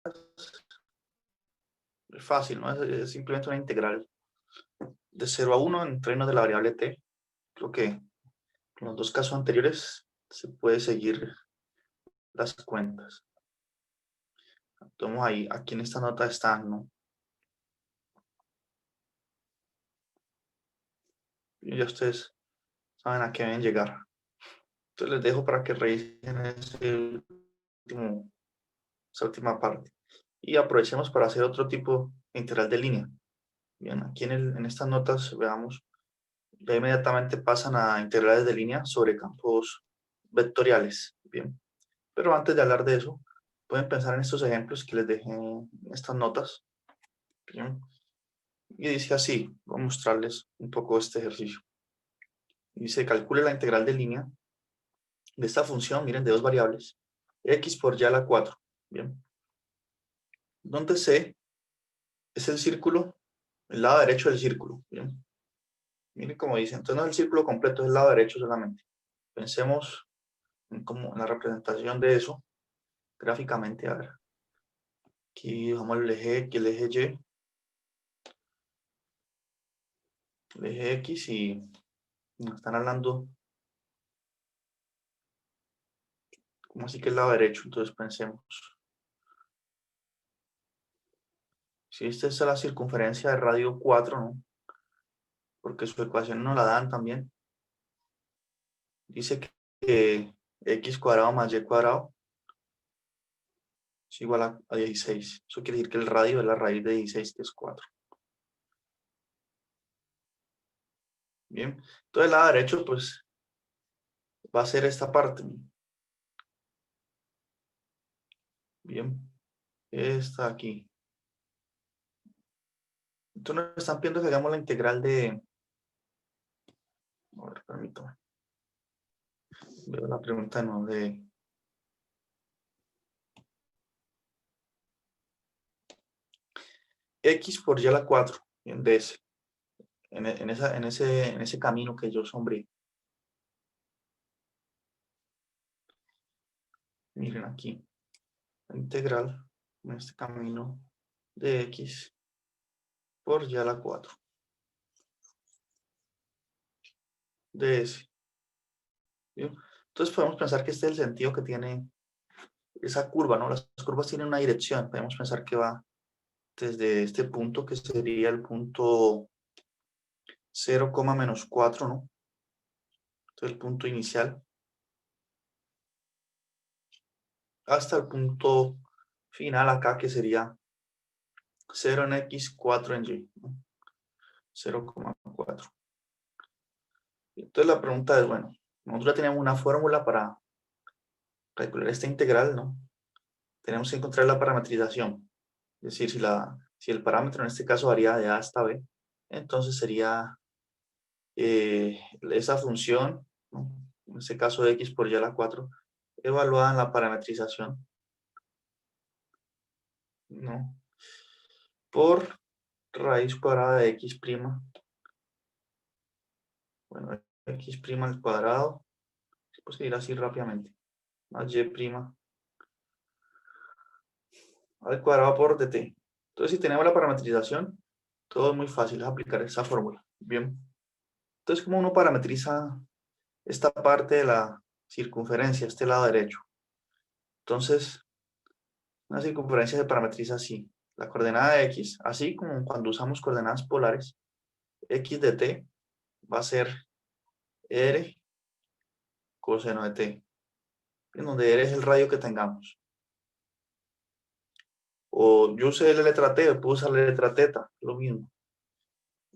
Es fácil, ¿no? Es simplemente una integral de 0 a 1 en términos de la variable t. Creo que en los dos casos anteriores se puede seguir las cuentas. Tomo ahí, aquí en esta nota están, ¿no? Y ya ustedes saben a qué deben llegar. Entonces les dejo para que revisen esa última parte. Y aprovechemos para hacer otro tipo de integral de línea. Bien, aquí en estas notas, veamos, ya inmediatamente pasan a integrales de línea sobre campos vectoriales. Bien, pero antes de hablar de eso, pueden pensar en estos ejemplos que les dejé en estas notas. Bien, y dice así, voy a mostrarles un poco este ejercicio. Dice, calcule la integral de línea de esta función, miren, de dos variables, x por y a la 4. Bien, donde C es el círculo, el lado derecho del círculo. Bien, miren cómo dice, entonces no es el círculo completo, es el lado derecho solamente. Pensemos en la representación de eso gráficamente. A ver, aquí dejamos el eje Y, el eje X, y nos están hablando como así que el lado derecho. Entonces pensemos, si esta es la circunferencia de radio 4, ¿no? Porque su ecuación no la dan también. Dice que x cuadrado más y cuadrado es igual a 16. Eso quiere decir que el radio es la raíz de 16, que es 4. Bien, entonces el lado derecho pues va a ser esta parte. Bien, esta aquí. Entonces nos están pidiendo que hagamos la integral de... A ver, permítame. Veo la pregunta no de... X por y a la 4, bien, de ese. En ese camino que yo sombré. Miren aquí. La integral en este camino de X por y a la 4. De ese. ¿Bien? Entonces podemos pensar que este es el sentido que tiene esa curva, ¿no? Las curvas tienen una dirección. Podemos pensar que va desde este punto, que sería el punto 0, menos 4, ¿no? Entonces el punto inicial, hasta el punto final acá, que sería 0 en X, 4 en Y, ¿no? 0,4. Entonces la pregunta es, bueno, nosotros ya tenemos una fórmula para calcular esta integral, ¿no? Tenemos que encontrar la parametrización. Es decir, si el parámetro en este caso varía de A hasta B, entonces sería esa función, ¿no? En este caso de X por Y a la 4, evaluada en la parametrización, ¿no? Por raíz cuadrada de X'. Bueno, X' al cuadrado, se puede escribir así rápidamente, más Y' al cuadrado por dt. Entonces, si tenemos la parametrización, todo es muy fácil, es aplicar esa fórmula. Bien. Entonces, ¿cómo uno parametriza esta parte de la circunferencia, este lado derecho? Entonces, una circunferencia se parametriza así. La coordenada de X, así como cuando usamos coordenadas polares, X de t va a ser R coseno de t, en donde R es el radio que tengamos. O yo usé la letra T, puedo usar la letra teta, lo mismo.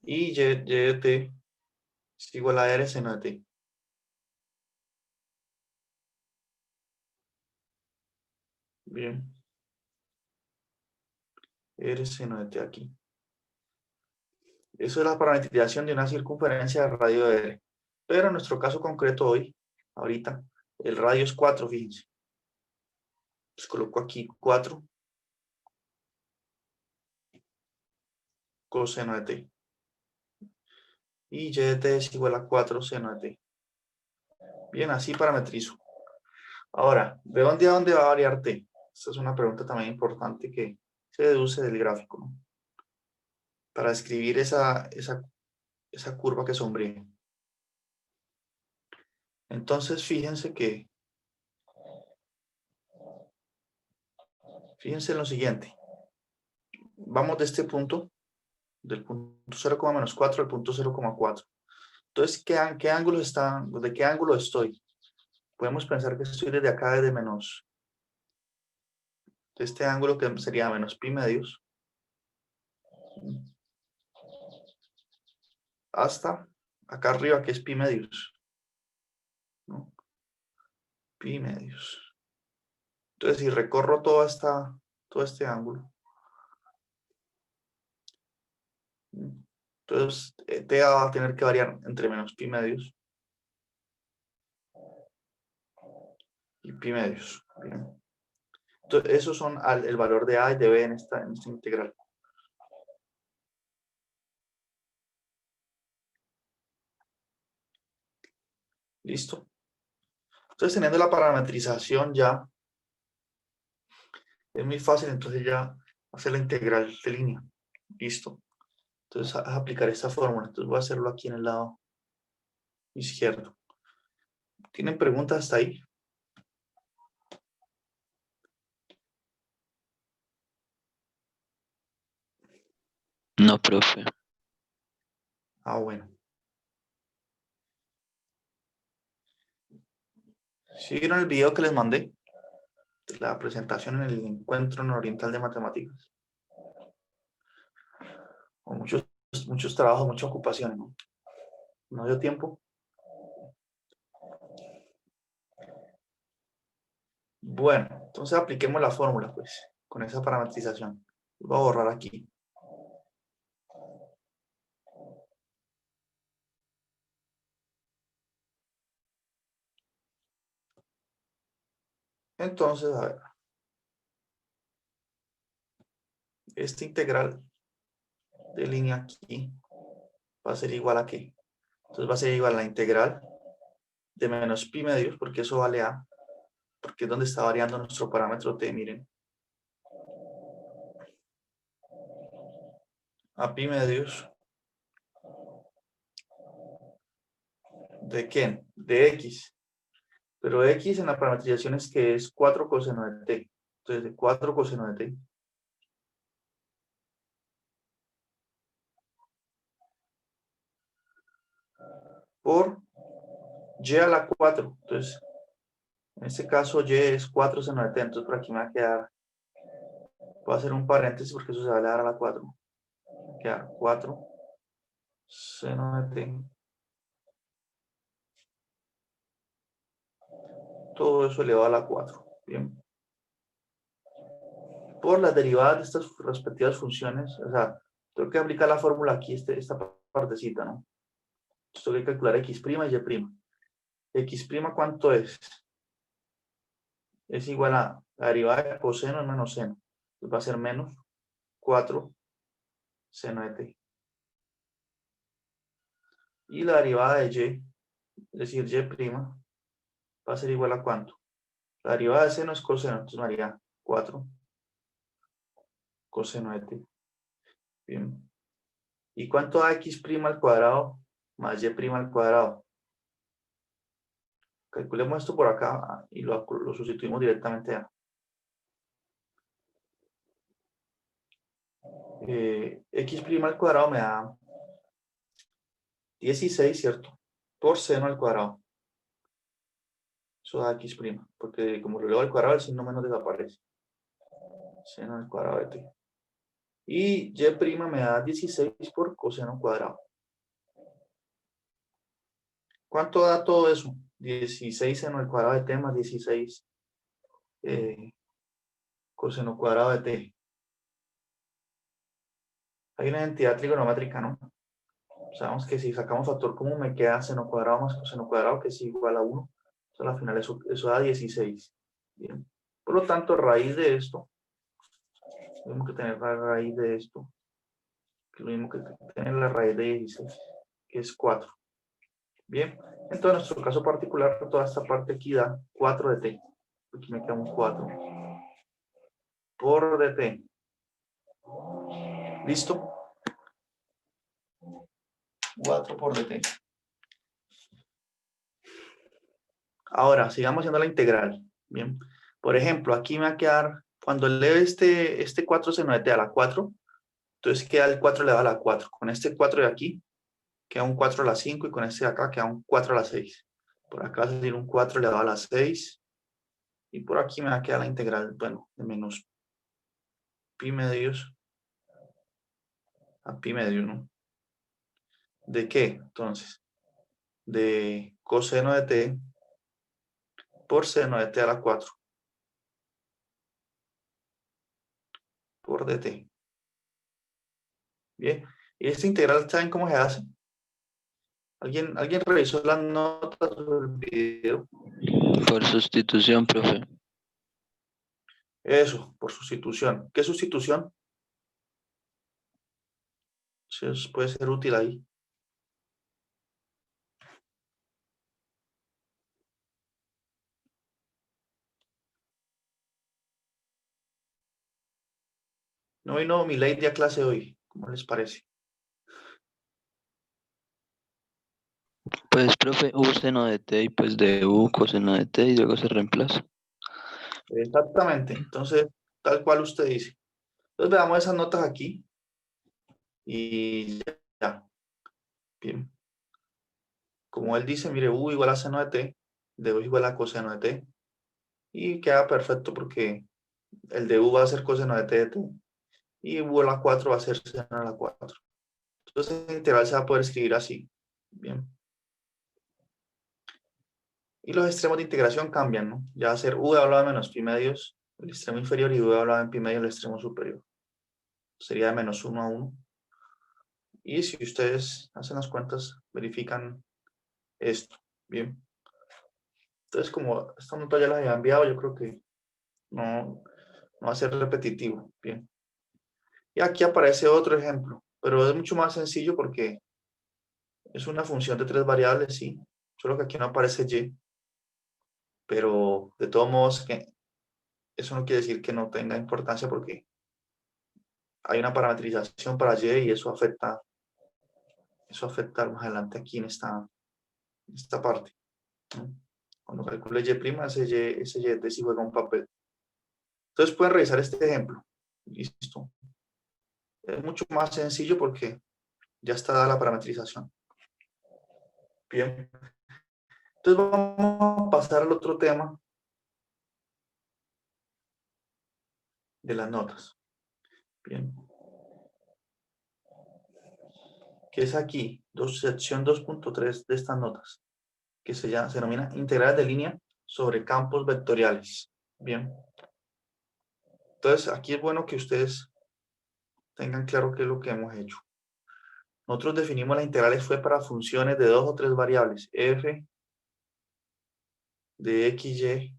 Y Y de t es igual a R seno de t. Bien. R seno de t aquí. Eso es la parametrización de una circunferencia de radio de R. Pero en nuestro caso concreto hoy, ahorita, el radio es 4, fíjense. Les coloco aquí 4 coseno de t. Y Y de t es igual a 4 seno de t. Bien, así parametrizo. Ahora, ¿de dónde a dónde va a variar t? Esta es una pregunta también importante que se deduce del gráfico, ¿no? Para escribir esa curva que sombría. Entonces, fíjense en lo siguiente. Vamos de este punto, del punto 0,-4 al punto 0,4. Entonces, ¿qué ángulo está? ¿De qué ángulo estoy? Podemos pensar que estoy desde acá, desde menos, de este ángulo que sería menos pi medios, hasta acá arriba, que es pi medios, ¿no? Pi medios. Entonces, si recorro todo este ángulo, entonces T va a tener que variar entre menos pi medios y pi medios. Bien. Entonces, esos son el valor de A y de B en esta integral. ¿Listo? Entonces, teniendo la parametrización ya, es muy fácil entonces ya hacer la integral de línea. ¿Listo? Entonces, a aplicar esta fórmula. Entonces, voy a hacerlo aquí en el lado izquierdo. ¿Tienen preguntas hasta ahí? No, profe. Ah, bueno. ¿Sí vieron el video que les mandé? La presentación en el Encuentro Nororiental de Matemáticas. Con muchos trabajos, muchas ocupaciones, ¿no? No dio tiempo. Bueno, entonces apliquemos la fórmula, pues, con esa parametrización. Voy a borrar aquí. Entonces, a ver. Esta integral de línea aquí va a ser igual a ¿qué? Entonces va a ser igual a la integral de menos pi medios, porque eso vale a, porque es donde está variando nuestro parámetro t, miren. A pi medios ¿de qué? De x. Pero x en la parametrización es que es 4 coseno de t. Entonces, de 4 coseno de t. Por y a la 4. Entonces, en este caso y es 4 seno de t. Entonces, por aquí me va a quedar, voy a hacer un paréntesis porque eso se va a dar a la 4. Me va a quedar 4 seno de t. Todo eso elevado a la 4. Bien. Por las derivadas de estas respectivas funciones, o sea, tengo que aplicar la fórmula aquí, esta partecita, ¿no? Entonces, tengo que calcular x' y'. X' ¿cuánto es? Es igual a la derivada de coseno en menos seno. Entonces va a ser menos 4 seno de t. Y la derivada de y, es decir, y', va a ser igual a ¿cuánto? La derivada de seno es coseno, entonces me haría 4 coseno de t. Bien. ¿Y cuánto da x' al cuadrado más y' al cuadrado? Calculemos esto por acá y lo sustituimos directamente a x' al cuadrado me da 16, ¿cierto? Por seno al cuadrado. Eso da x', porque como lo elevo al cuadrado, el signo menos desaparece. Seno al cuadrado de t. Y y' me da 16 por coseno cuadrado. ¿Cuánto da todo eso? 16 seno al cuadrado de t más 16 coseno cuadrado de t. Hay una identidad trigonométrica, ¿no? Sabemos que si sacamos factor común me queda seno cuadrado más coseno cuadrado, que es igual a 1. Entonces al final eso da 16. Bien. Por lo tanto, raíz de esto, tenemos que tener la raíz de esto, que es lo mismo que tener la raíz de 16, que es 4. Bien, entonces en nuestro caso particular, toda esta parte aquí da 4 de t. Aquí me queda un 4 por dt. ¿Listo? 4 por dt. Ahora, sigamos haciendo la integral. Bien. Por ejemplo, aquí me va a quedar, cuando leo este 4 seno de t a la 4, entonces queda el 4 elevado a la 4. Con este 4 de aquí, queda un 4 a la 5 y con este de acá queda un 4 a la 6. Por acá va a salir un 4 elevado a la 6. Y por aquí me va a quedar la integral, bueno, de menos pi medios a pi medio, ¿no? ¿De qué? Entonces, de coseno de t por seno de t a la 4 por dt. Bien. Y esta integral, ¿saben cómo se hace? ¿Alguien revisó las notas del video? Por sustitución, profe. Eso, por sustitución. ¿Qué sustitución? Eso puede ser útil ahí. No vino mi lady a clase hoy. ¿Cómo les parece? Pues, profe, u seno de t y pues de u coseno de t y luego se reemplaza. Exactamente. Entonces, tal cual usted dice. Entonces, veamos esas notas aquí. Y ya. Bien. Como él dice, mire, u igual a seno de t, de u igual a coseno de t. Y queda perfecto porque el de u va a ser coseno de t y u a la 4 va a ser seno a la 4. Entonces, el integral se va a poder escribir así. Bien. Y los extremos de integración cambian, ¿no? Ya va a ser u hablado de menos pi medios, el extremo inferior, y u hablado en pi medio, el extremo superior. Sería de menos 1 a 1. Y si ustedes hacen las cuentas, verifican esto. Bien. Entonces, como esta nota ya la había enviado, yo creo que no va a ser repetitivo. Bien. Y aquí aparece otro ejemplo, pero es mucho más sencillo porque es una función de 3 variables, sí. Solo que aquí no aparece y, pero de todos modos, eso no quiere decir que no tenga importancia porque hay una parametrización para y eso afecta más adelante aquí en esta parte, ¿no? Cuando calcule y', ese y sí juega un papel. Entonces pueden revisar este ejemplo. Listo. Es mucho más sencillo porque ya está dada la parametrización. Bien. Entonces vamos a pasar al otro tema de las notas. Bien. Que es aquí, sección 2.3 de estas notas, que se denomina integrales de línea sobre campos vectoriales. Bien. Entonces, aquí es bueno que ustedes tengan claro qué es lo que hemos hecho. Nosotros definimos las integrales fue para funciones de 2 o 3 variables, f de x, y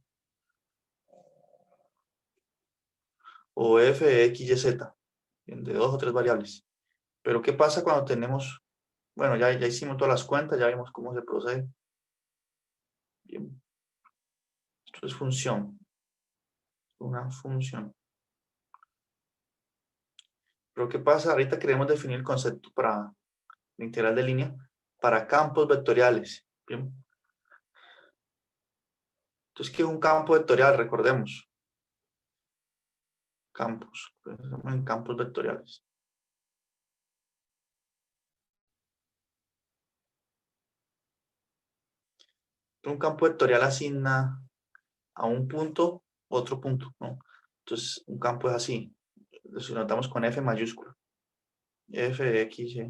o f de x, y, z, de 2 o 3 variables. Pero ¿qué pasa cuando tenemos, bueno, ya hicimos todas las cuentas, ya vimos cómo se procede. Bien. Esto es función, una función. Pero ¿qué pasa? Ahorita queremos definir el concepto para la integral de línea para campos vectoriales. Bien. Entonces, ¿qué es un campo vectorial? Recordemos. Campos. Pensemos en campos vectoriales. Un campo vectorial asigna a un punto otro punto, ¿no? Entonces, un campo es así. Lo notamos con F mayúscula. F de X, Y.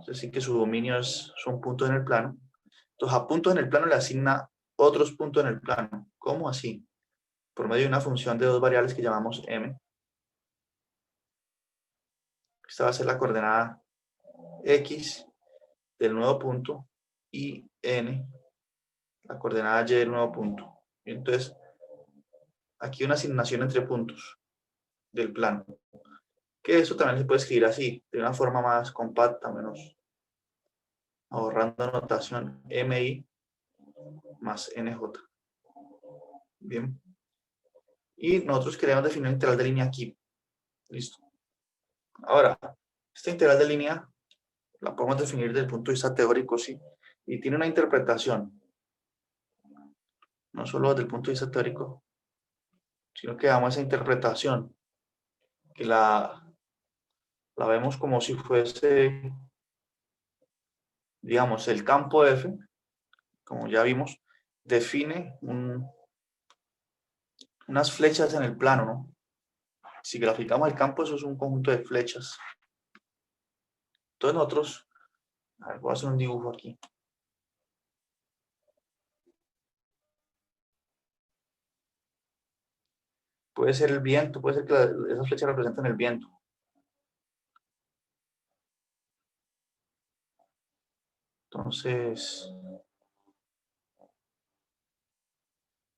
Es decir, que su dominio son puntos en el plano. Entonces, a puntos en el plano le asigna otros puntos en el plano. ¿Cómo así? Por medio de una función de 2 variables que llamamos M. Esta va a ser la coordenada X del nuevo punto y N, la coordenada Y del nuevo punto. Y entonces, aquí una asignación entre puntos del plano. Que eso también se puede escribir así, de una forma más compacta, menos ahorrando notación MI más NJ. Bien. Y nosotros queremos definir una integral de línea aquí. Listo. Ahora, esta integral de línea la podemos definir desde el punto de vista teórico, sí, y tiene una interpretación, no solo desde el punto de vista teórico, sino que damos esa interpretación, que la vemos como si fuese, digamos, el campo F, como ya vimos, define unas flechas en el plano, ¿no? Si graficamos el campo, eso es un conjunto de flechas. Entonces nosotros, a ver, voy a hacer un dibujo aquí. Puede ser el viento, puede ser que esas flechas representen el viento. Entonces,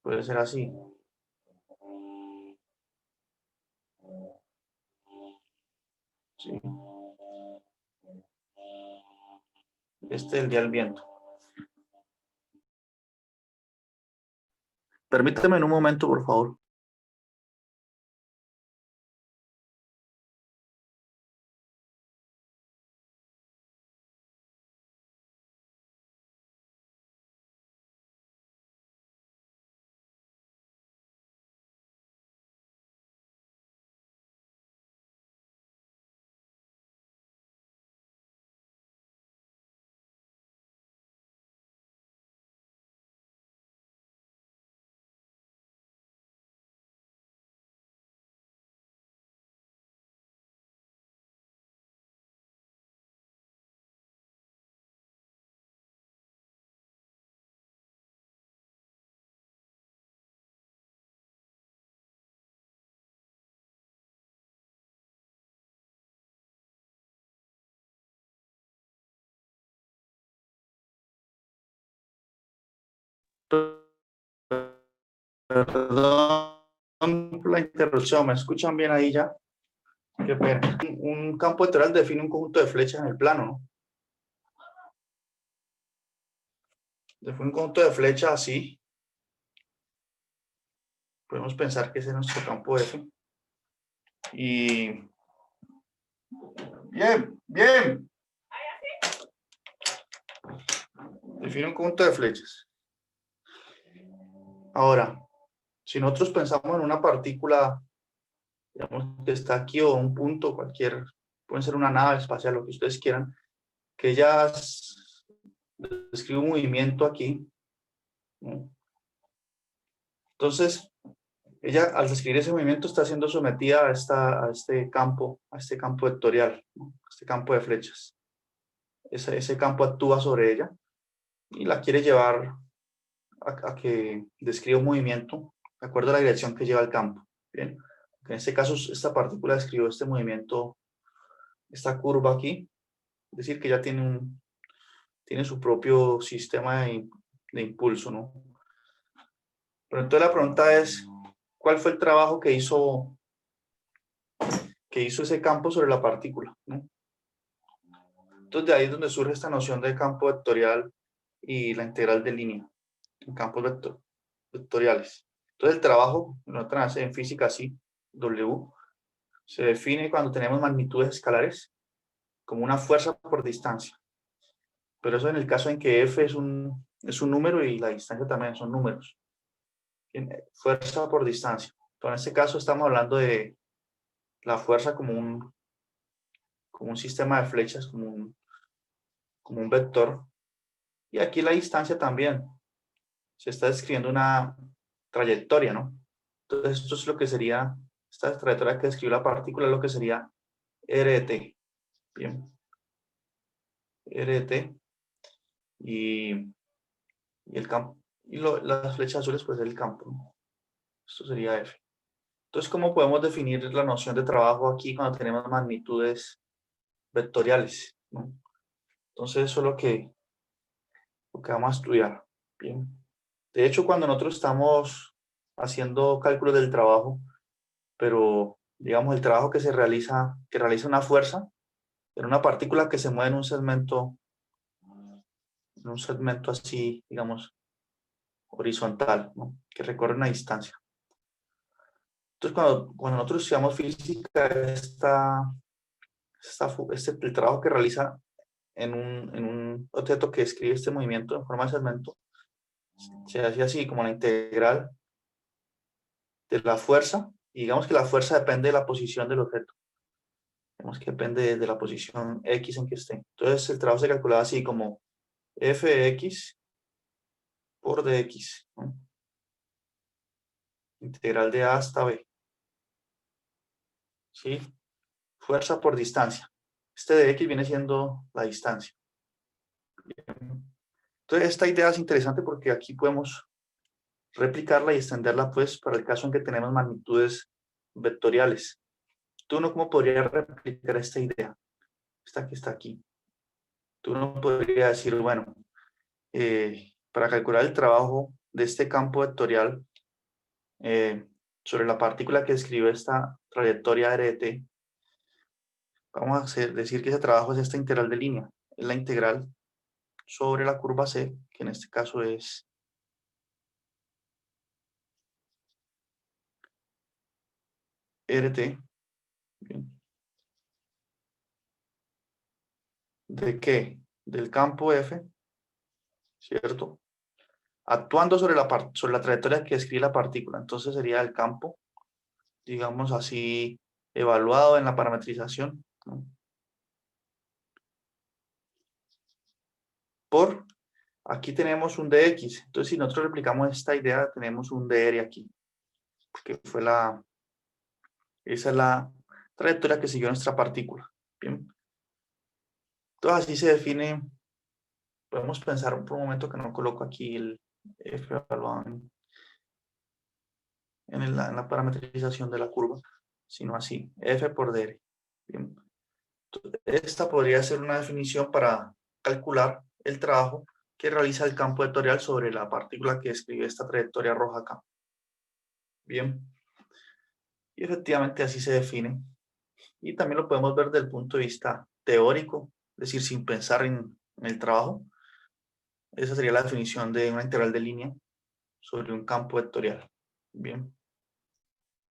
puede ser así. Sí. Este es el día del viento. Permíteme en un momento, por favor. Perdón por la interrupción, ¿me escuchan bien ahí ya? Qué pena. Un campo vectorial define un conjunto de flechas en el plano, ¿no? Define un conjunto de flechas así. Podemos pensar que ese es nuestro campo F. Y bien, bien. Define un conjunto de flechas. Ahora, si nosotros pensamos en una partícula, digamos que está aquí o un punto, cualquier, puede ser una nave espacial, lo que ustedes quieran, que ya describe un movimiento aquí, ¿no? Entonces, ella al describir ese movimiento está siendo sometida a este campo vectorial, ¿no? A este campo de flechas. Ese campo actúa sobre ella y la quiere llevar a que describa un movimiento de acuerdo a la dirección que lleva el campo. Bien, en este caso esta partícula describió este movimiento, esta curva aquí, es decir, que ya tiene su propio sistema de impulso, ¿no? Pero entonces la pregunta es, ¿cuál fue el trabajo que hizo ese campo sobre la partícula, ¿no? Entonces de ahí es donde surge esta noción de campo vectorial y la integral de línea en campos vectoriales. Entonces el trabajo, en física así, W, se define cuando tenemos magnitudes escalares como una fuerza por distancia. Pero eso en el caso en que F es un número y la distancia también son números. Fuerza por distancia. Entonces en este caso estamos hablando de la fuerza como un sistema de flechas, como un vector. Y aquí la distancia también. Se está describiendo una trayectoria, ¿no? Entonces esto es lo que sería, esta trayectoria que describe la partícula es lo que sería r de t. Bien. R de t. Y el campo. Y las flechas azules, pues es el campo, ¿no? Esto sería F. Entonces, ¿cómo podemos definir la noción de trabajo aquí cuando tenemos magnitudes vectoriales, ¿no? Entonces, eso es lo que vamos a estudiar. Bien. De hecho, cuando nosotros estamos haciendo cálculos del trabajo, pero digamos el trabajo que realiza una fuerza en una partícula que se mueve en un segmento así, digamos, horizontal, ¿no? Que recorre una distancia. Entonces, cuando nosotros estudiamos física, el trabajo que realiza en un objeto que describe este movimiento en forma de segmento, se hace así como la integral de la fuerza, y digamos que la fuerza depende de la posición del objeto. Digamos que depende de la posición X en que esté. Entonces, el trabajo se calculaba así como Fx por dx, ¿no? Integral de A hasta B. ¿Sí? Fuerza por distancia. Este dx viene siendo la distancia. Entonces, esta idea es interesante porque aquí podemos replicarla y extenderla, pues, para el caso en que tenemos magnitudes vectoriales. ¿Tú no cómo podrías replicar esta idea? Esta que está aquí. Tú no podrías decir, bueno, para calcular el trabajo de este campo vectorial sobre la partícula que describe esta trayectoria de t, vamos a decir que ese trabajo es esta integral de línea. Es la integral sobre la curva C, que en este caso es rt. Bien. ¿De qué? Del campo F, ¿cierto? Actuando sobre la trayectoria que describe la partícula. Entonces sería el campo, digamos así, evaluado en la parametrización, ¿no? Por, aquí tenemos un dx. Entonces, si nosotros replicamos esta idea, tenemos un dr aquí, que fue esa es la trayectoria que siguió nuestra partícula. Bien. Entonces, así se define. Podemos pensar por un momento que no coloco aquí el f evaluado en la parametrización de la curva, sino así, f por dr. Bien. Esta podría ser una definición para calcular el trabajo que realiza el campo vectorial sobre la partícula que describe esta trayectoria roja acá. Bien. Y efectivamente así se define. Y también lo podemos ver desde el punto de vista teórico, es decir, sin pensar en el trabajo. Esa sería la definición de una integral de línea sobre un campo vectorial. Bien.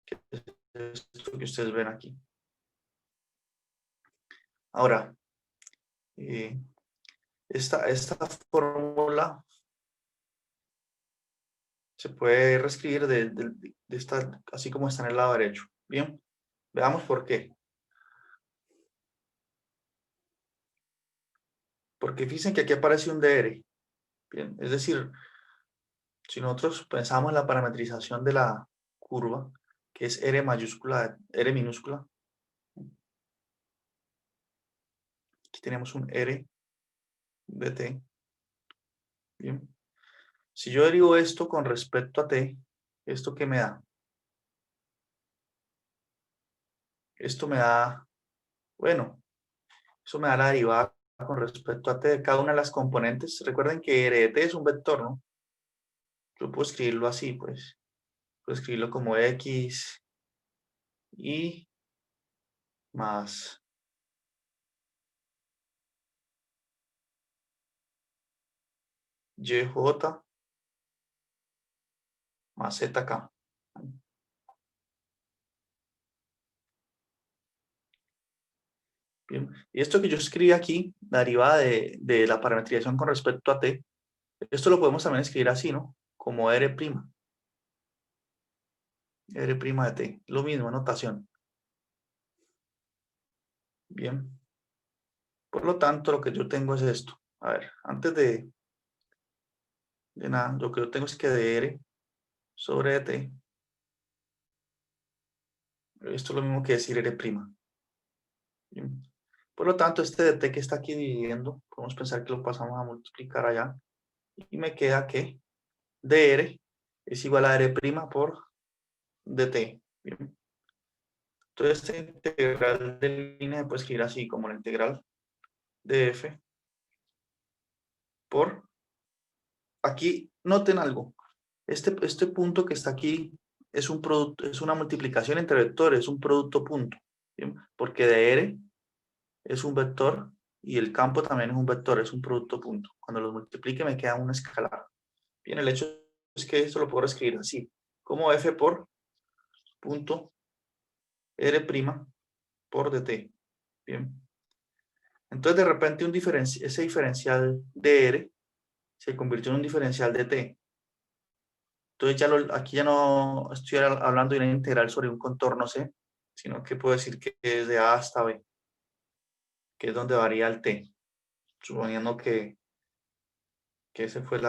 Que es esto que ustedes ven aquí. Ahora, esta fórmula se puede reescribir de esta, así como está en el lado derecho. Bien, veamos por qué. Porque fíjense que aquí aparece un dr. Bien, es decir, si nosotros pensamos en la parametrización de la curva, que es R mayúscula, R minúscula, aquí tenemos un R de t. Bien. Si yo derivo esto con respecto a t, ¿esto qué me da? Esto me da, bueno, eso me da la derivada con respecto a t de cada una de las componentes. Recuerden que R de t es un vector, ¿no? Yo puedo escribirlo así, pues. Puedo escribirlo como x, y más yj más zk. Bien. Y esto que yo escribí aquí, la derivada de la parametrización con respecto a t, esto lo podemos también escribir así, ¿no? Como R'. R' de t. Lo mismo, notación. Bien. Por lo tanto, lo que yo tengo es esto. A ver, antes de nada, lo que yo tengo es que dr sobre t, esto es lo mismo que decir R'. Bien. Por lo tanto, este dt que está aquí dividiendo, podemos pensar que lo pasamos a multiplicar allá. Y me queda que dr es igual a R' por dt. Bien. Entonces, esta integral de línea se puede escribir así, como la integral de f por... Aquí, noten algo. Este punto que está aquí es un producto, es una multiplicación entre vectores, es un producto punto. ¿Bien? Porque dr es un vector y el campo también es un vector, es un producto punto. Cuando los multiplique me queda un escalar. Bien, el hecho es que esto lo puedo escribir así, como f por punto R' por dt. Bien. Entonces, de repente, ese diferencial de R se convirtió en un diferencial de t. Entonces, aquí ya no estoy hablando de una integral sobre un contorno C, sino que puedo decir que es de A hasta B, que es donde varía el t, suponiendo que esa fue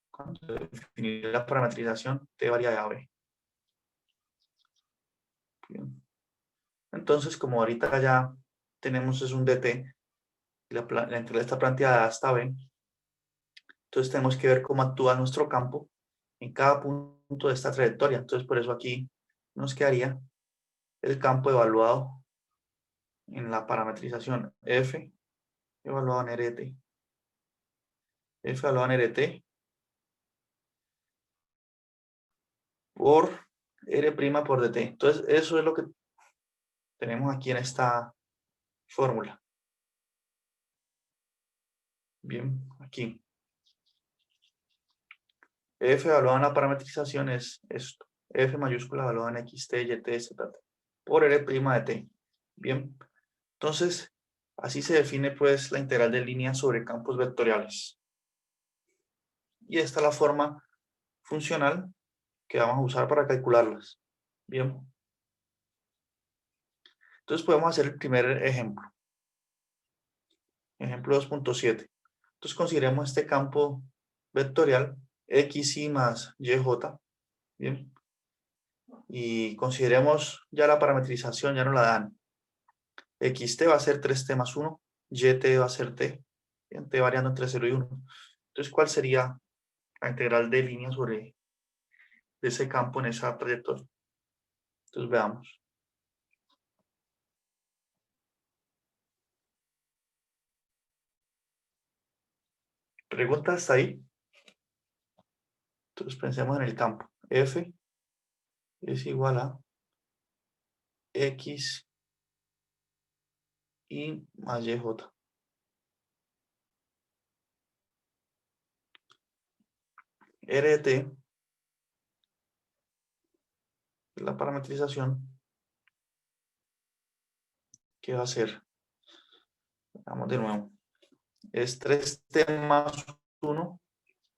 cuando se definió la parametrización, t varía de A a B. Bien. Entonces, como ahorita ya tenemos es un dt, y la integral está planteada de A hasta B, entonces tenemos que ver cómo actúa nuestro campo en cada punto de esta trayectoria. Entonces, por eso aquí nos quedaría el campo evaluado en la parametrización f evaluado en rt, f evaluado en rt por r' por dt. Entonces, eso es lo que tenemos aquí en esta fórmula. Bien, aquí. F evaluado en la parametrización es esto. F mayúscula evaluado en xt, yt, etc. por r' de t. Bien. Entonces, así se define pues la integral de línea sobre campos vectoriales. Y esta es la forma funcional que vamos a usar para calcularlas. Bien. Entonces podemos hacer el primer ejemplo. Ejemplo 2.7. Entonces consideremos este campo vectorial xy más yj. Bien. Y consideremos ya la parametrización, ya nos la dan. Xt va a ser 3t más 1, yt va a ser t, t variando entre 0 y 1. Entonces, ¿cuál sería la integral de línea sobre ese campo en esa trayectoria? Entonces, veamos. ¿Pregunta hasta ahí? Entonces, pensemos en el campo. F es igual a x y más yj. RT, la parametrización, ¿qué va a ser? Vamos de nuevo. Es 3t más 1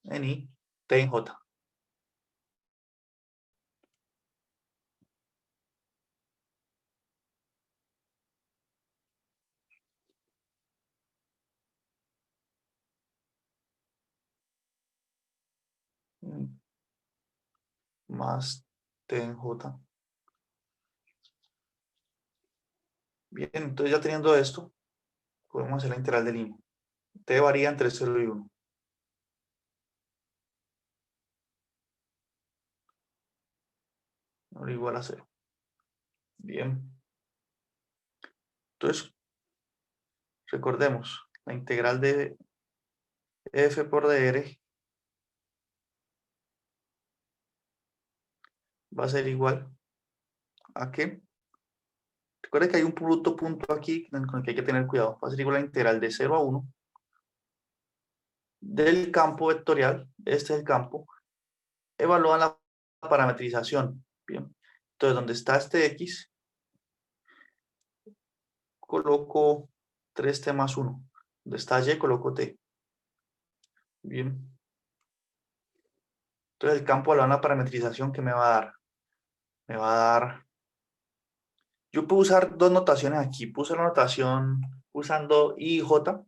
en i, t en j. Más t en j. Bien, entonces ya teniendo esto, podemos hacer la integral de línea. T varía entre 0 y 1. No igual a 0. Bien. Entonces, recordemos, la integral de f por dr va a ser igual a qué. Recuerda que hay un punto aquí con el que hay que tener cuidado. Va a ser igual a la integral de 0 a 1 del campo vectorial. Este es el campo. Evalúa la parametrización. Bien. Entonces, donde está este x, coloco 3t más 1. Donde está y, coloco t. Bien. Entonces, el campo evalúa la parametrización que me va a dar. Me va a dar. Yo puedo usar dos notaciones aquí. Puse la notación usando I y J,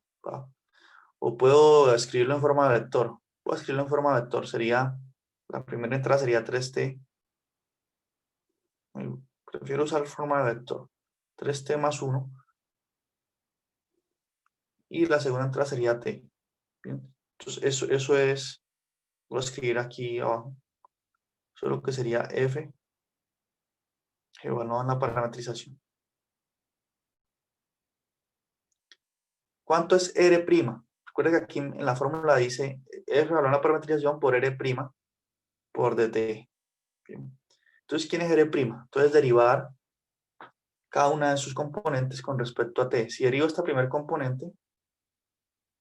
o puedo escribirlo en forma de vector. Puedo escribirlo en forma de vector. Sería, la primera entrada sería 3t. Prefiero usar forma de vector. 3t más 1. Y la segunda entrada sería t. Bien. Entonces, eso es, voy a escribir aquí abajo. Eso es lo que sería f, evaluado en la parametrización. ¿Cuánto es R'? Recuerda que aquí en la fórmula dice F evaluado en la parametrización por R' por dt. Bien. Entonces, ¿quién es R'? Entonces, derivar cada una de sus componentes con respecto a t. Si derivo esta primer componente,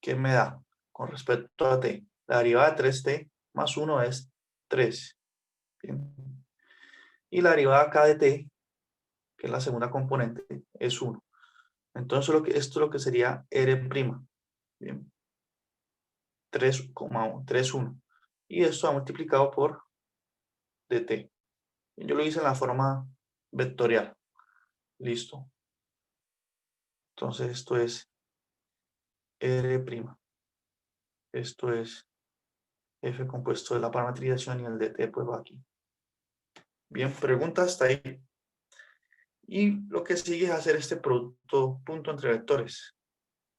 ¿qué me da con respecto a t? La derivada de 3t más 1 es 3. Bien. Y la derivada acá de t, que es la segunda componente, es 1. Entonces esto es lo que sería R'. Bien. 3,1. Y esto ha multiplicado por dt. Yo lo hice en la forma vectorial. Listo. Entonces esto es R'. Esto es F compuesto de la parametrización y el dt pues va aquí. Bien, pregunta hasta ahí. Y lo que sigue es hacer este producto punto entre vectores.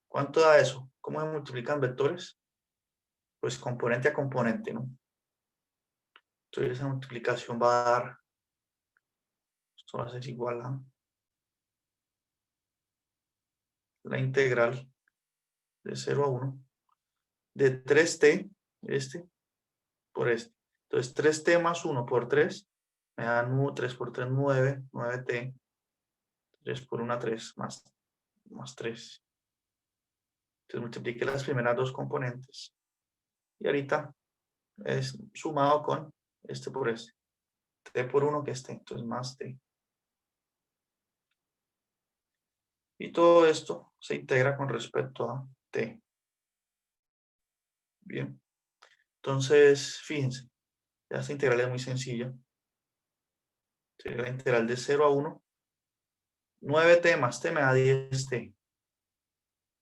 ¿Cuánto da eso? ¿Cómo se multiplican vectores? Pues componente a componente, ¿no? Entonces esa multiplicación va a dar, esto va a ser igual a la integral de 0 a 1 de 3t, este, por este. Entonces 3t más 1 por 3 me da 3 por 3, 9, 9t, 3 por 1, 3, más 3. Entonces multiplique las primeras dos componentes. Y ahorita es sumado con este por este. T por 1 que este, entonces más t. Y todo esto se integra con respecto a t. Bien. Entonces, fíjense, ya esta integral es muy sencilla. Sería la integral de 0 a 1. 9t más t me da 10t.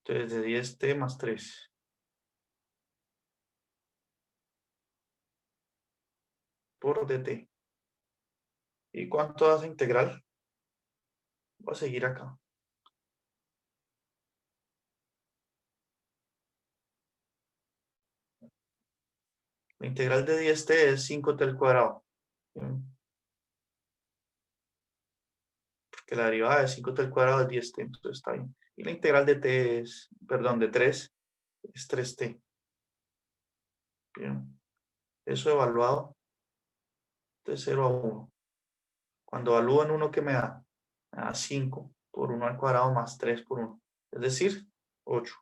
Entonces, de 10t más 3. Por dt. ¿Y cuánto da esa integral? Voy a seguir acá. La integral de 10t es 5t al cuadrado. Bien. Porque la derivada de 5t al cuadrado es 10t, entonces está bien. Y la integral de t es, perdón, de 3 es 3t. Bien. Eso evaluado de 0 a 1. Cuando evalúo en 1, ¿qué me da? Me da 5 por 1 al cuadrado más 3 por 1. Es decir, 8.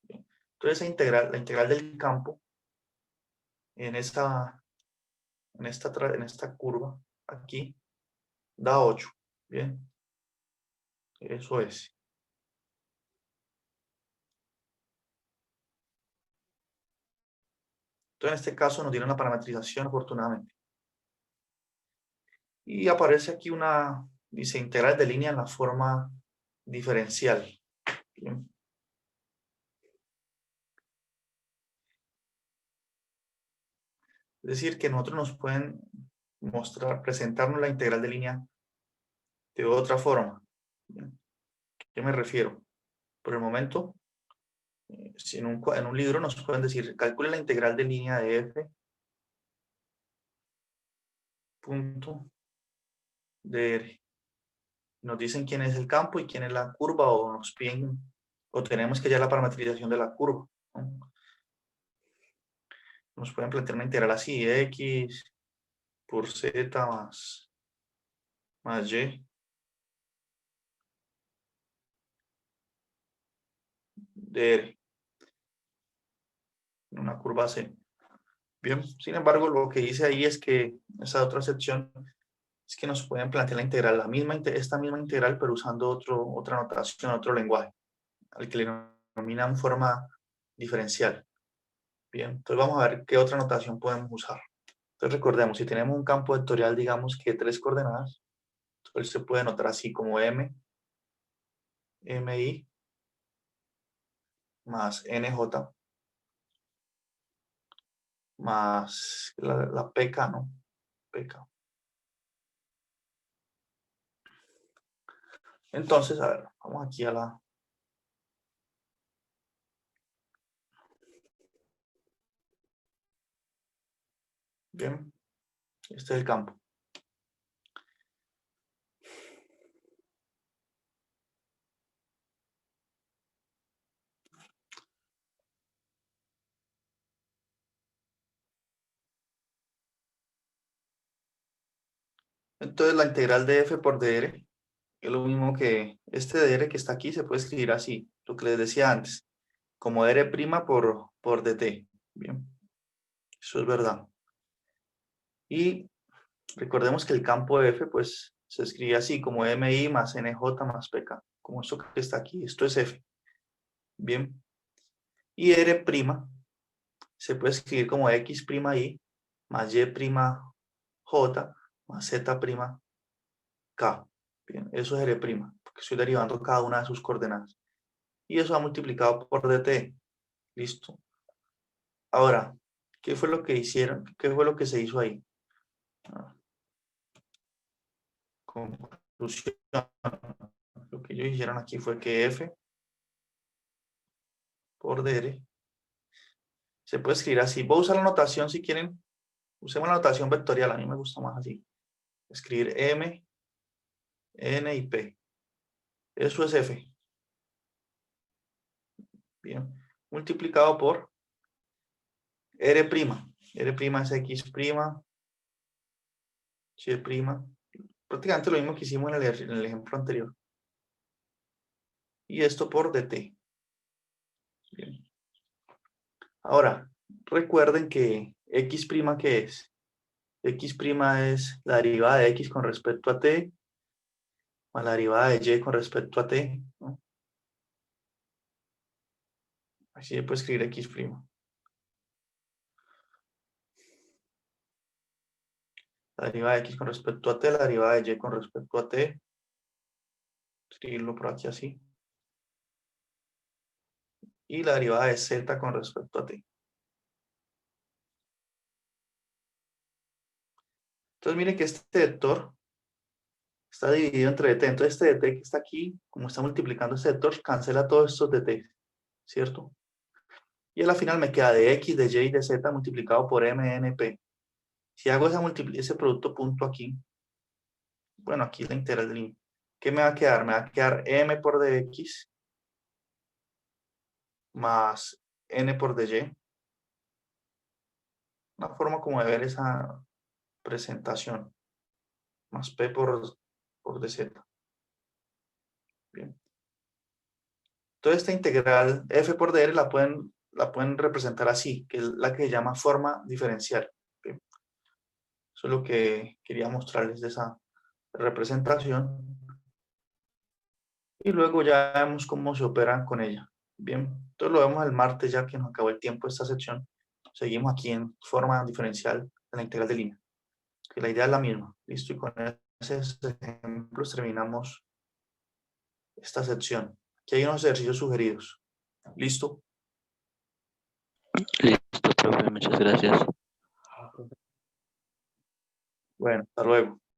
Bien. Entonces la integral del campo en esta curva aquí da 8. Bien. Eso es. Entonces, en este caso nos dieron la parametrización, afortunadamente. Y aparece aquí dice, integral de línea en la forma diferencial. Bien. Es decir, que nosotros nos pueden presentarnos la integral de línea de otra forma. Bien. ¿A qué me refiero? Por el momento, si en un libro nos pueden decir, calcule la integral de línea de f punto dr. Nos dicen quién es el campo y quién es la curva, o nos piden, o tenemos que hallar la parametrización de la curva, ¿no? Nos pueden plantear una integral así, x por z más y dr en una curva c. Bien, sin embargo, lo que dice ahí es que esa otra sección es que nos pueden plantear la integral, esta misma integral, pero usando otra notación, otro lenguaje, al que le denominan forma diferencial. Bien, entonces vamos a ver qué otra notación podemos usar. Entonces recordemos, si tenemos un campo vectorial, digamos que 3 coordenadas, entonces se puede notar así como mi más nj más la pk, ¿no? Pk. Entonces, a ver, vamos aquí a la... Bien, este es el campo. Entonces la integral de f por dr es lo mismo que este dr que está aquí, se puede escribir así, lo que les decía antes, como dr' por dt. Bien, eso es verdad. Y Recordemos que el campo F, pues, se escribe así, como MI más NJ más PK, como esto que está aquí. Esto es F. Bien. Y R' se puede escribir como X'I más Y'J más Z'K. Bien, eso es R', porque estoy derivando cada una de sus coordenadas. Y eso va multiplicado por dt. Listo. Ahora, ¿qué fue lo que hicieron? ¿Qué fue lo que se hizo ahí? Conclusión. Lo que ellos hicieron aquí fue que F por dr se puede escribir así. Voy a usar la notación si quieren. Usemos la notación vectorial. A mí me gusta más así. Escribir M, N y P. Eso es F. Bien. Multiplicado por R'. R' es X', Y'. Prácticamente lo mismo que hicimos en el ejemplo anterior. Y esto por dt. Bien. Ahora, recuerden que X', ¿qué es? X' es la derivada de X con respecto a t, más la derivada de Y con respecto a t, ¿no? Así se puede escribir X'. La derivada de X con respecto a t, la derivada de Y con respecto a t. Escribirlo por aquí así. Y la derivada de Z con respecto a t. Entonces miren que este vector está dividido entre dt. Entonces este dt que está aquí, como está multiplicando este vector, cancela todos estos dt, ¿cierto? Y a la final me queda de x, de y y de z multiplicado por mnp. Si hago ese producto punto aquí, bueno, aquí la integral de línea, ¿qué me va a quedar? Me va a quedar m por dx más n por dy. Una forma como de ver esa presentación, más p por dz. Bien. Toda esta integral f por dr la pueden representar así, que es la que se llama forma diferencial. Bien. Eso es lo que quería mostrarles de esa representación. Y luego ya vemos cómo se operan con ella. Bien, entonces lo vemos el martes ya que nos acabó el tiempo de esta sección. Seguimos aquí en forma diferencial de la integral de línea. Que la idea es la misma. Listo, y con esos ejemplos terminamos esta sección. Aquí hay unos ejercicios sugeridos. ¿Listo? Listo, profe, muchas gracias. Bueno, hasta luego.